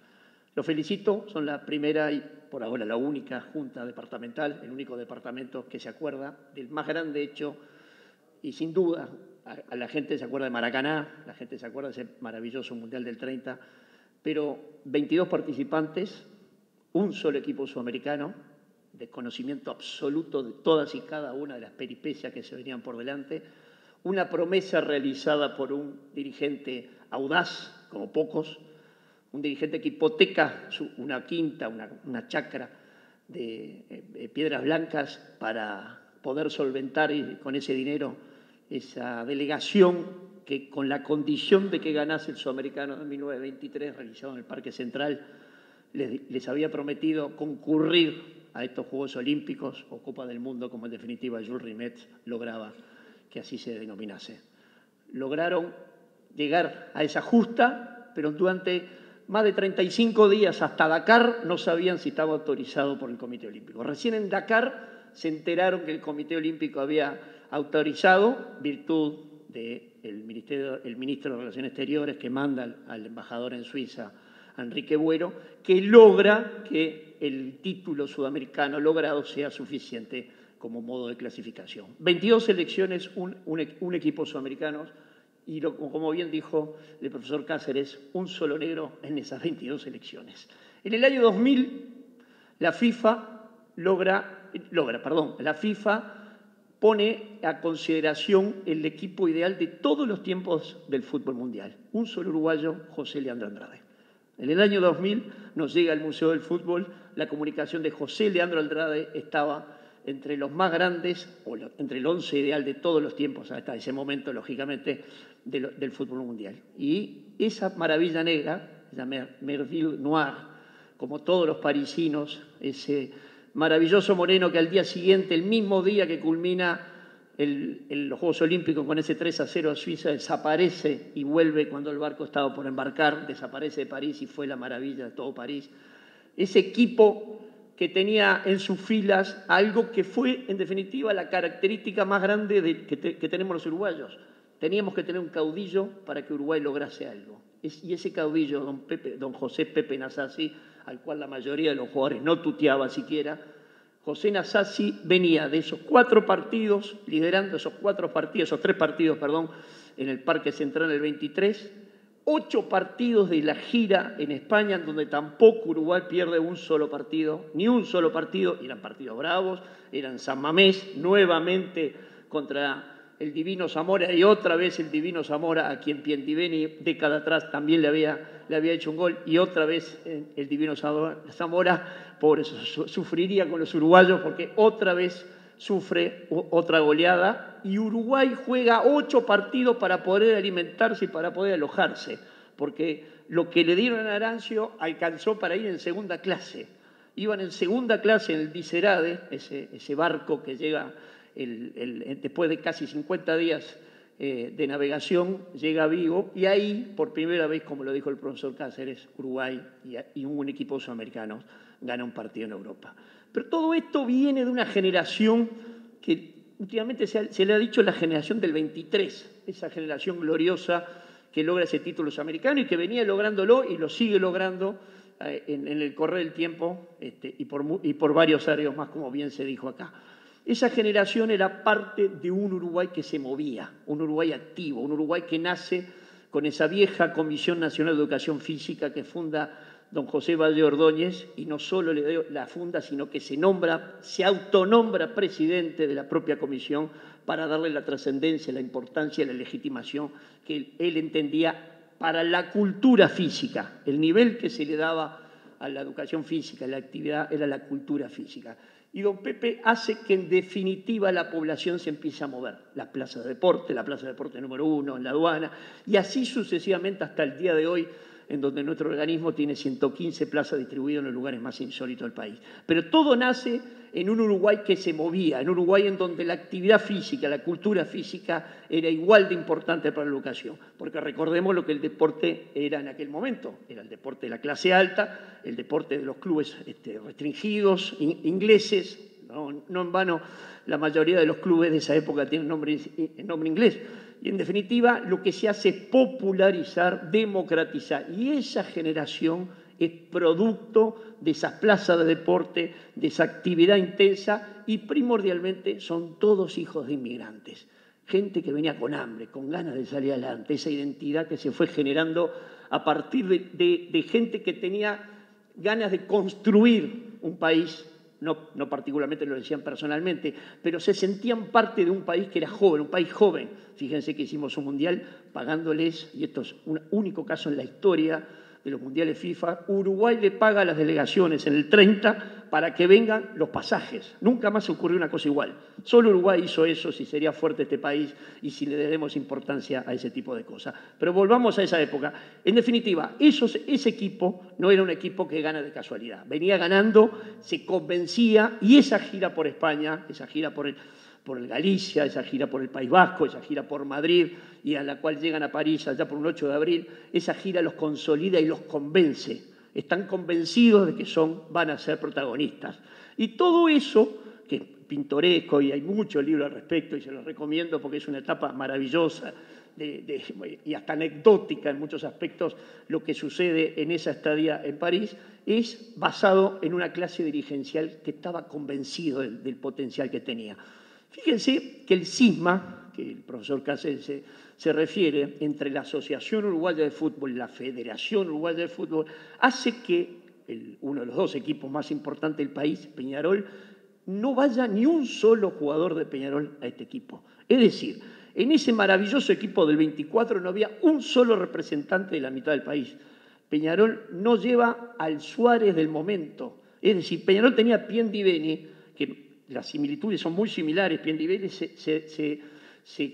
Los felicito, son la primera y por ahora la única junta departamental, el único departamento que se acuerda del más grande hecho y sin duda a la gente se acuerda de Maracaná, la gente se acuerda de ese maravilloso Mundial del 30, pero 22 participantes, un solo equipo sudamericano, desconocimiento absoluto de todas y cada una de las peripecias que se venían por delante, una promesa realizada por un dirigente audaz, como pocos, un dirigente que hipoteca una quinta, una chacra de piedras blancas para poder solventar con ese dinero esa delegación que con la condición de que ganase el Sudamericano de 1923 realizado en el Parque Central les había prometido concurrir a estos Juegos Olímpicos o Copa del Mundo, como en definitiva Jules Rimet lograba que así se denominase. Lograron llegar a esa justa, pero durante más de 35 días hasta Dakar no sabían si estaba autorizado por el Comité Olímpico. Recién en Dakar se enteraron que el Comité Olímpico había autorizado, virtud del ministro de Relaciones Exteriores que manda al embajador en Suiza, Enrique Bueno, que logra que el título sudamericano logrado sea suficiente como modo de clasificación. 22 selecciones, un equipo sudamericano y, como bien dijo el profesor Cáceres, un solo negro en esas 22 selecciones. En el año 2000, la FIFA la FIFA pone a consideración el equipo ideal de todos los tiempos del fútbol mundial. Un solo uruguayo, José Leandro Andrade. En el año 2000 nos llega al Museo del Fútbol la comunicación de José Leandro Andrade, estaba entre los más grandes, o entre el 11 ideal de todos los tiempos, hasta ese momento, lógicamente, del fútbol mundial. Y esa maravilla negra, la Merveille Noire, como todos los parisinos, ese maravilloso moreno que al día siguiente, el mismo día que culmina los Juegos Olímpicos con ese 3-0 a Suiza, desaparece y vuelve cuando el barco estaba por embarcar, desaparece de París y fue la maravilla de todo París. Ese equipo que tenía en sus filas algo que fue, en definitiva, la característica más grande que tenemos los uruguayos. Teníamos que tener un caudillo para que Uruguay lograse algo. Y ese caudillo, don José Pepe Nasazzi, al cual la mayoría de los jugadores no tuteaba siquiera, José Nasazzi venía de esos 4 partidos, liderando esos 3 partidos, en el Parque Central en el 23, 8 partidos de la gira en España, en donde tampoco Uruguay pierde un solo partido, ni un solo partido, y eran partidos bravos, eran San Mamés, nuevamente contra el Divino Zamora, y otra vez el Divino Zamora, a quien Pientiveni, década atrás, también le había hecho un gol, y otra vez el Divino Zamora, pobre, sufriría con los uruguayos, porque otra vez sufre otra goleada, y Uruguay juega 8 partidos para poder alimentarse y para poder alojarse, porque lo que le dieron a Narancio alcanzó para ir en segunda clase. Iban en segunda clase en el Dicerade, ese barco que llega después de casi 50 días de navegación, llega a Vigo, y ahí, por primera vez, como lo dijo el profesor Cáceres, Uruguay y un equipo sudamericano gana un partido en Europa. Pero todo esto viene de una generación que últimamente se le ha dicho la generación del 23, esa generación gloriosa que logra ese título sudamericano y que venía lográndolo y lo sigue logrando en el correr del tiempo y por varios años más, como bien se dijo acá. Esa generación era parte de un Uruguay que se movía, un Uruguay activo, un Uruguay que nace con esa vieja Comisión Nacional de Educación Física que funda don José Valle Ordóñez, y no solo la funda, sino que se autonombra presidente de la propia comisión para darle la trascendencia, la importancia y la legitimación que él entendía para la cultura física. El nivel que se le daba a la educación física, la actividad, era la cultura física. Y don Pepe hace que en definitiva la población se empiece a mover. La plaza de deporte número 1 en la aduana, y así sucesivamente hasta el día de hoy, en donde nuestro organismo tiene 115 plazas distribuidas en los lugares más insólitos del país. Pero todo nace en un Uruguay que se movía, en un Uruguay en donde la actividad física, la cultura física era igual de importante para la educación, porque recordemos lo que el deporte era en aquel momento, era el deporte de la clase alta, el deporte de los clubes restringidos, ingleses, no en vano la mayoría de los clubes de esa época tienen nombre inglés. Y en definitiva lo que se hace es popularizar, democratizar, y esa generación es producto de esas plazas de deporte, de esa actividad intensa, y primordialmente son todos hijos de inmigrantes. Gente que venía con hambre, con ganas de salir adelante, esa identidad que se fue generando a partir de gente que tenía ganas de construir un país. No particularmente lo decían personalmente, pero se sentían parte de un país que era joven, un país joven. Fíjense que hicimos un mundial pagándoles, y esto es un único caso en la historia de los mundiales FIFA, Uruguay le paga a las delegaciones en el 30 para que vengan los pasajes. Nunca más ocurrió una cosa igual. Solo Uruguay hizo eso, si sería fuerte este país y si le demos importancia a ese tipo de cosas. Pero volvamos a esa época. En definitiva, ese equipo no era un equipo que gana de casualidad. Venía ganando, se convencía, y esa gira por España, esa gira por el Galicia, esa gira por el País Vasco, esa gira por Madrid, y a la cual llegan a París allá por un 8 de abril, esa gira los consolida y los convence. Están convencidos de que van a ser protagonistas. Y todo eso, que es pintoresco, y hay muchos libros al respecto, y se los recomiendo porque es una etapa maravillosa y hasta anecdótica en muchos aspectos, lo que sucede en esa estadía en París, es basado en una clase dirigencial que estaba convencido del potencial que tenía. Fíjense que el cisma, que el profesor Cáceres se refiere, entre la Asociación Uruguaya de Fútbol y la Federación Uruguaya de Fútbol, hace que uno de los dos equipos más importantes del país, Peñarol, no vaya ni un solo jugador de Peñarol a este equipo. Es decir, en ese maravilloso equipo del 24 no había un solo representante de la mitad del país. Peñarol no lleva al Suárez del momento. Es decir, Peñarol tenía a Piendiveni, que las similitudes son muy similares. Piendiveni se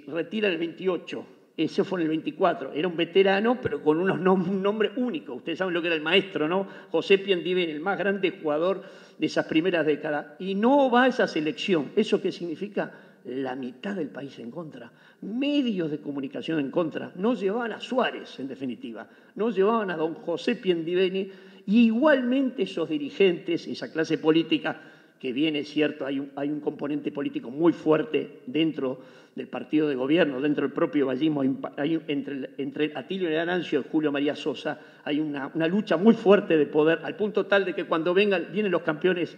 retira en el 28, ese fue en el 24. Era un veterano, pero con un nombre único. Ustedes saben lo que era el maestro, ¿no? José Piendiveni, el más grande jugador de esas primeras décadas. Y no va a esa selección. ¿Eso qué significa? La mitad del país en contra. Medios de comunicación en contra. No llevaban a Suárez, en definitiva. No llevaban a don José Piendiveni. Y igualmente esos dirigentes, esa clase política, que bien es cierto, hay un componente político muy fuerte dentro del partido de gobierno, dentro del propio vallismo, entre Atilio Arancio y Julio María Sosa, hay una lucha muy fuerte de poder, al punto tal de que cuando vienen los campeones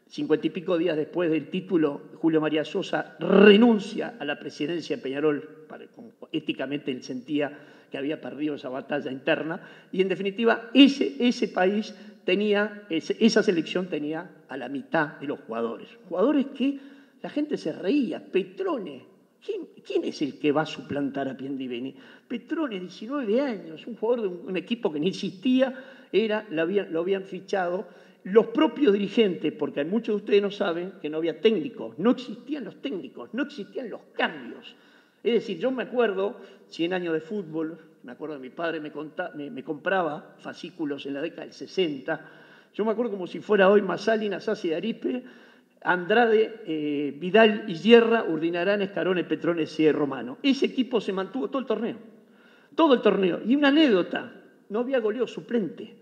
50 y pico días después del título, Julio María Sosa renuncia a la presidencia de Peñarol, éticamente él sentía que había perdido esa batalla interna, y en definitiva ese país tenía, esa selección tenía a la mitad de los jugadores. Jugadores que la gente se reía. Petrone, ¿quién es el que va a suplantar a Piendiveni? Petrone, 19 años, un jugador de un equipo que ni existía, lo habían fichado los propios dirigentes, porque muchos de ustedes no saben que no había técnicos, no existían los técnicos, no existían los cambios. Es decir, yo me acuerdo, 100 años de fútbol, me acuerdo que mi padre me compraba fascículos en la década del 60, yo me acuerdo como si fuera hoy Massali, Nasasi de Arispe, Andrade, Vidal y Sierra, Urdinarán, Escarone, Petrone, C. Romano. Ese equipo se mantuvo todo el torneo. Y una anécdota, no había goleo suplente,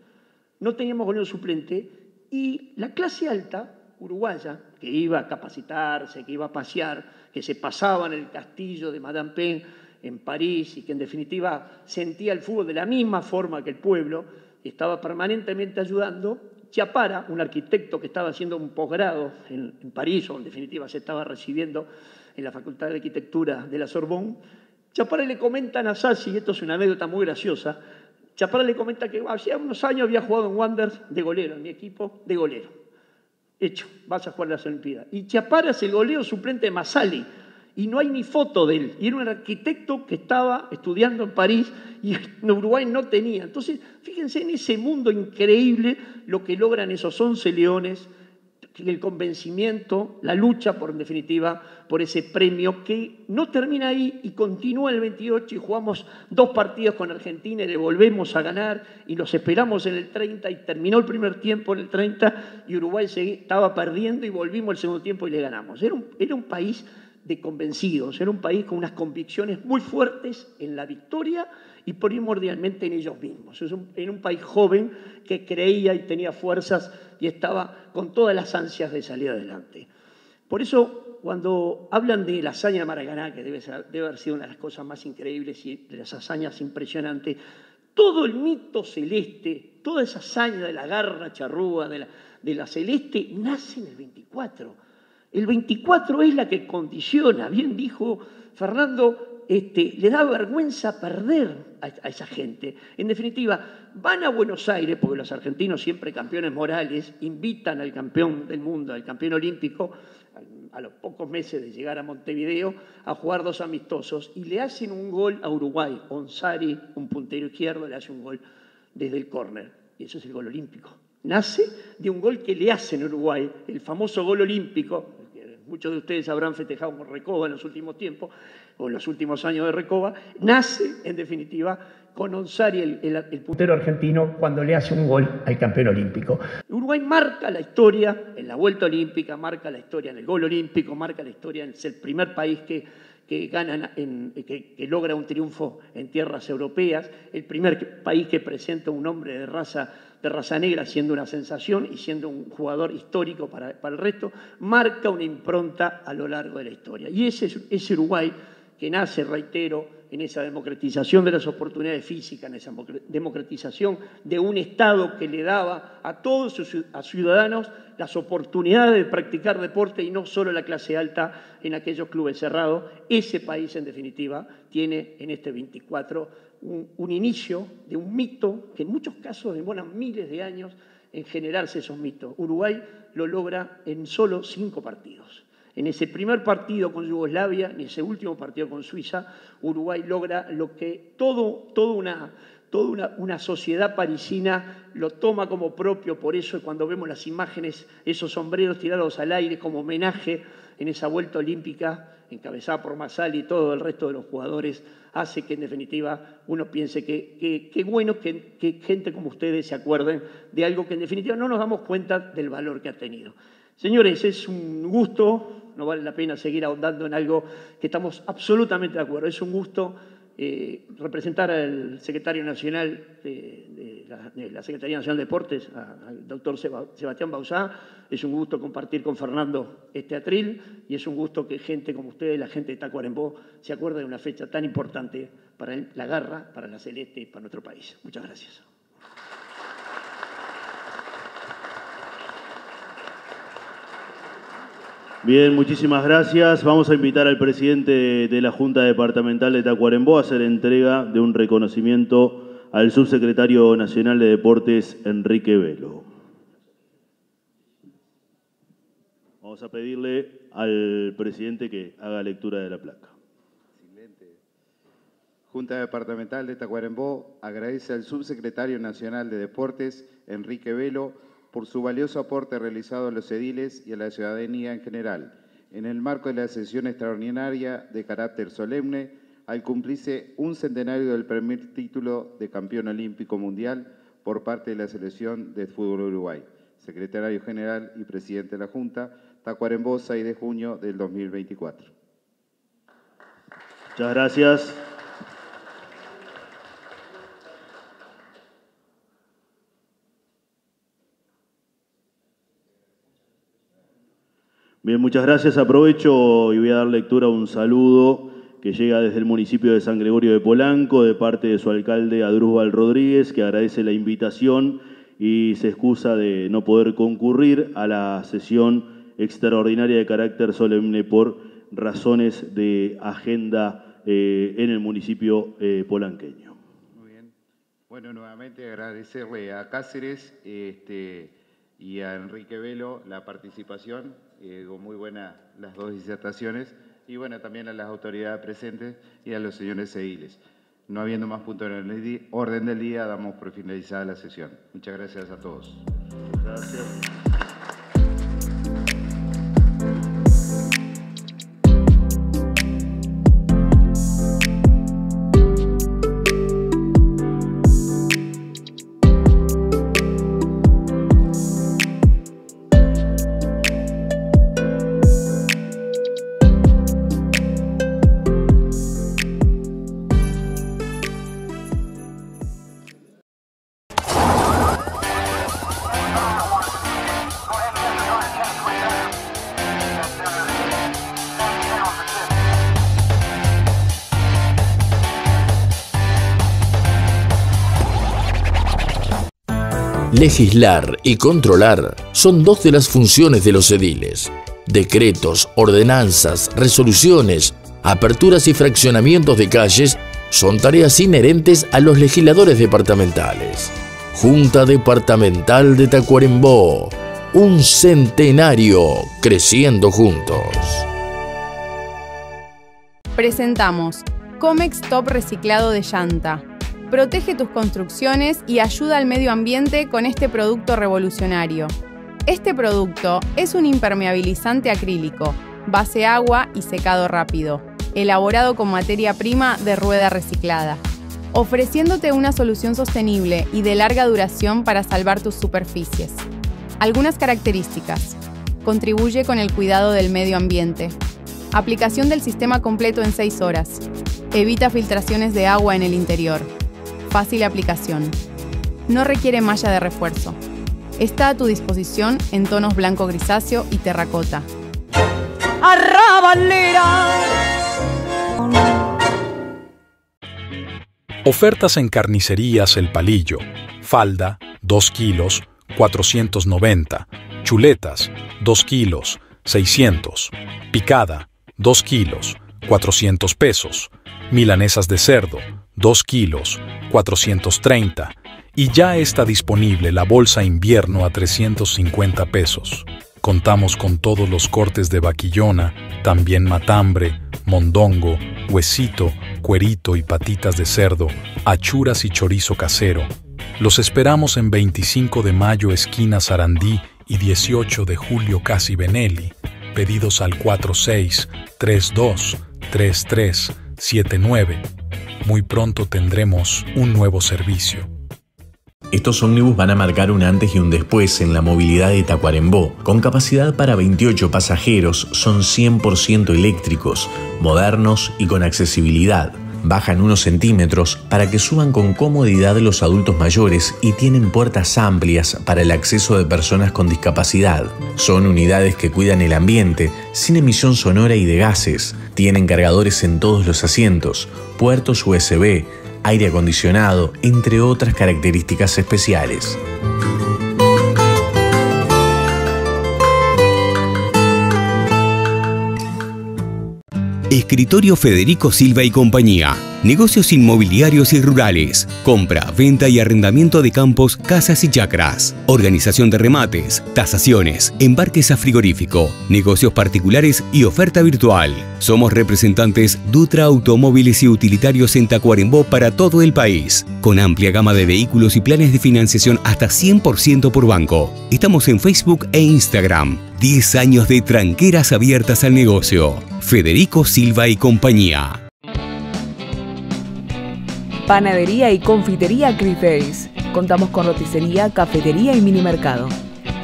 no teníamos goleo suplente, y la clase alta uruguaya, que iba a capacitarse, que iba a pasear, que se pasaba en el castillo de Madame Pen en París y que en definitiva sentía el fútbol de la misma forma que el pueblo, estaba permanentemente ayudando. Chiapara, un arquitecto que estaba haciendo un posgrado en París, o en definitiva se estaba recibiendo en la Facultad de Arquitectura de la Sorbonne, Chiapara le comenta a Nasasi, y esto es una anécdota muy graciosa, Chiapara le comenta que hacía unos años había jugado en Wanderers de golero, en mi equipo de golero. Hecho, vas a jugar las Olimpiadas. Y Chiapara es el golero suplente de Massali, y no hay ni foto de él. Y era un arquitecto que estaba estudiando en París y en Uruguay no tenía. Entonces, fíjense en ese mundo increíble lo que logran esos 11 leones, el convencimiento, la lucha, en definitiva, por ese premio que no termina ahí y continúa el 28 y jugamos 2 partidos con Argentina y le volvemos a ganar y los esperamos en el 30 y terminó el primer tiempo en el 30 y Uruguay estaba perdiendo y volvimos el segundo tiempo y le ganamos. Era un país de convencidos, era un país con unas convicciones muy fuertes en la victoria y primordialmente en ellos mismos. Era un país joven que creía y tenía fuerzas y estaba con todas las ansias de salir adelante. Por eso, cuando hablan de la hazaña de Maracaná, que debe haber sido una de las cosas más increíbles y de las hazañas impresionantes, todo el mito celeste, toda esa hazaña de la garra charrúa, de la celeste, nace en el 24. El 24 es la que condiciona, bien dijo Fernando, le da vergüenza perder a esa gente. En definitiva, van a Buenos Aires, porque los argentinos, siempre campeones morales, invitan al campeón del mundo, al campeón olímpico, a los pocos meses de llegar a Montevideo, a jugar 2 amistosos, y le hacen un gol a Uruguay. Onsari, un puntero izquierdo, le hace un gol desde el córner, y eso es el gol olímpico. Nace de un gol que le hacen a Uruguay, el famoso gol olímpico. Muchos de ustedes habrán festejado con Recoba en los últimos tiempos, o en los últimos años de Recoba, nace, en definitiva, con Onsari, el puntero argentino, cuando le hace un gol al campeón olímpico. Uruguay marca la historia en la vuelta olímpica, marca la historia en el gol olímpico, marca la historia en ser el primer país que logra un triunfo en tierras europeas, el primer país que presenta un hombre de raza negra siendo una sensación y siendo un jugador histórico para el resto, marca una impronta a lo largo de la historia. Y ese Uruguay que nace, reitero, en esa democratización de las oportunidades físicas, en esa democratización de un Estado que le daba a todos sus ciudadanos las oportunidades de practicar deporte y no solo la clase alta en aquellos clubes cerrados. Ese país, en definitiva, tiene en este 24 un inicio de un mito que en muchos casos demora miles de años en generarse esos mitos. Uruguay lo logra en solo 5 partidos. En ese primer partido con Yugoslavia, en ese último partido con Suiza, Uruguay logra lo que toda una sociedad parisina lo toma como propio. Por eso cuando vemos las imágenes, esos sombreros tirados al aire como homenaje en esa vuelta olímpica, encabezada por Massali y todo el resto de los jugadores, hace que en definitiva uno piense que bueno que gente como ustedes se acuerden de algo que en definitiva no nos damos cuenta del valor que ha tenido. Señores, es un gusto, no vale la pena seguir ahondando en algo que estamos absolutamente de acuerdo, es un gusto representar al secretario nacional de la Secretaría Nacional de Deportes, al doctor Sebastián Bauzá. Es un gusto compartir con Fernando este atril y es un gusto que gente como ustedes, la gente de Tacuarembó, se acuerde de una fecha tan importante para la garra, para la celeste y para nuestro país. Muchas gracias. Bien, muchísimas gracias. Vamos a invitar al presidente de la Junta Departamental de Tacuarembó a hacer entrega de un reconocimiento al subsecretario nacional de Deportes, Enrique Velo. Vamos a pedirle al presidente que haga lectura de la placa. Junta Departamental de Tacuarembó agradece al subsecretario nacional de Deportes, Enrique Velo, por su valioso aporte realizado a los ediles y a la ciudadanía en general, en el marco de la sesión extraordinaria de carácter solemne, al cumplirse un centenario del primer título de campeón olímpico mundial por parte de la Selección de Fútbol Uruguay. Secretario General y Presidente de la Junta, Tacuarembó, 6 de junio del 2024. Muchas gracias. Bien, muchas gracias. Aprovecho y voy a dar lectura a un saludo que llega desde el municipio de San Gregorio de Polanco, de parte de su alcalde Adrúbal Rodríguez, que agradece la invitación y se excusa de no poder concurrir a la sesión extraordinaria de carácter solemne por razones de agenda en el municipio polanqueño. Muy bien. Bueno, nuevamente agradecerle a Cáceres y a Enrique Velo la participación, muy buena las dos disertaciones, y bueno, también a las autoridades presentes y a los señores ediles. No habiendo más puntos en el orden del día, damos por finalizada la sesión. Muchas gracias a todos. Gracias. Legislar y controlar son dos de las funciones de los ediles. Decretos, ordenanzas, resoluciones, aperturas y fraccionamientos de calles son tareas inherentes a los legisladores departamentales. Junta Departamental de Tacuarembó, un centenario creciendo juntos. Presentamos Comex Top Reciclado de Llanta. Protege tus construcciones y ayuda al medio ambiente con este producto revolucionario. Este producto es un impermeabilizante acrílico, base agua y secado rápido, elaborado con materia prima de rueda reciclada, ofreciéndote una solución sostenible y de larga duración para salvar tus superficies. Algunas características. Contribuye con el cuidado del medio ambiente. Aplicación del sistema completo en 6 horas. Evita filtraciones de agua en el interior. Fácil aplicación. No requiere malla de refuerzo. Está a tu disposición en tonos blanco grisáceo y terracota. ¡Arrabalera! Ofertas en carnicerías El Palillo. Falda, 2 kilos, 490. Chuletas, 2 kilos, 600. Picada, 2 kilos, 400 pesos. Milanesas de cerdo, 2 kilos, 430. Y ya está disponible la bolsa invierno a 350 pesos. Contamos con todos los cortes de vaquillona, también matambre, mondongo, huesito, cuerito y patitas de cerdo, achuras y chorizo casero. Los esperamos en 25 de mayo esquina Sarandí y 18 de julio Casi Benelli. Pedidos al 46323379. Muy pronto tendremos un nuevo servicio. Estos ómnibus van a marcar un antes y un después en la movilidad de Tacuarembó. Con capacidad para 28 pasajeros, son 100% eléctricos, modernos y con accesibilidad. Bajan unos centímetros para que suban con comodidad los adultos mayores y tienen puertas amplias para el acceso de personas con discapacidad. Son unidades que cuidan el ambiente, sin emisión sonora y de gases. Tienen cargadores en todos los asientos, puertos USB, aire acondicionado, entre otras características especiales. Escritorio Federico Silva y Compañía. Negocios inmobiliarios y rurales. Compra, venta y arrendamiento de campos, casas y chacras. Organización de remates, tasaciones, embarques a frigorífico, negocios particulares y oferta virtual. Somos representantes Dutra Automóviles y Utilitarios en Tacuarembó para todo el país. Con amplia gama de vehículos y planes de financiación hasta 100% por banco. Estamos en Facebook e Instagram. 10 años de tranqueras abiertas al negocio. Federico Silva y Compañía. Panadería y confitería Chris Days. Contamos con roticería, cafetería y mini mercado.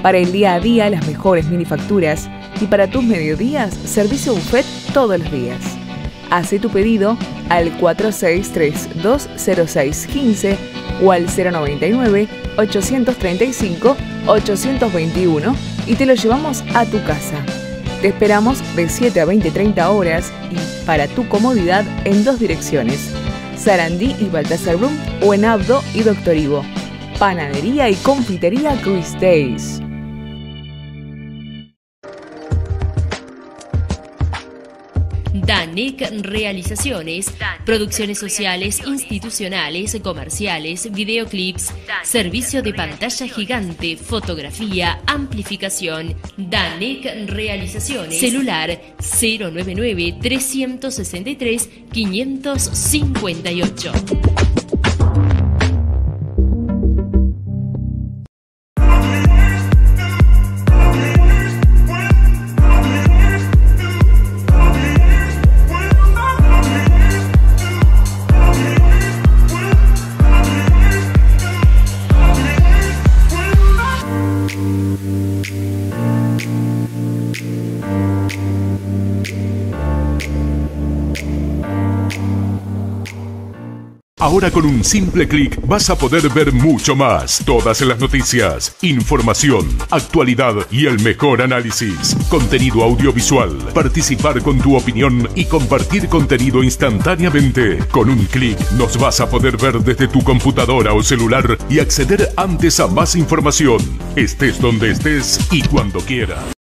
Para el día a día, las mejores minifacturas. Y para tus mediodías, servicio buffet todos los días. Hace tu pedido al 46320615 o al 099-835-821 y te lo llevamos a tu casa. Te esperamos de 7 a 20-30 horas y para tu comodidad en 2 direcciones. Sarandí y Baltasar Brum o en Abdo y Doctor Ivo. Panadería y confitería Chris Days. DANEC Realizaciones, producciones sociales, institucionales, comerciales, videoclips, servicio de pantalla gigante, fotografía, amplificación. DANEC Realizaciones, celular 099-363-558. Ahora con un simple clic vas a poder ver mucho más. Todas las noticias, información, actualidad y el mejor análisis. Contenido audiovisual, participar con tu opinión y compartir contenido instantáneamente. Con un clic nos vas a poder ver desde tu computadora o celular y acceder antes a más información. Estés donde estés y cuando quieras.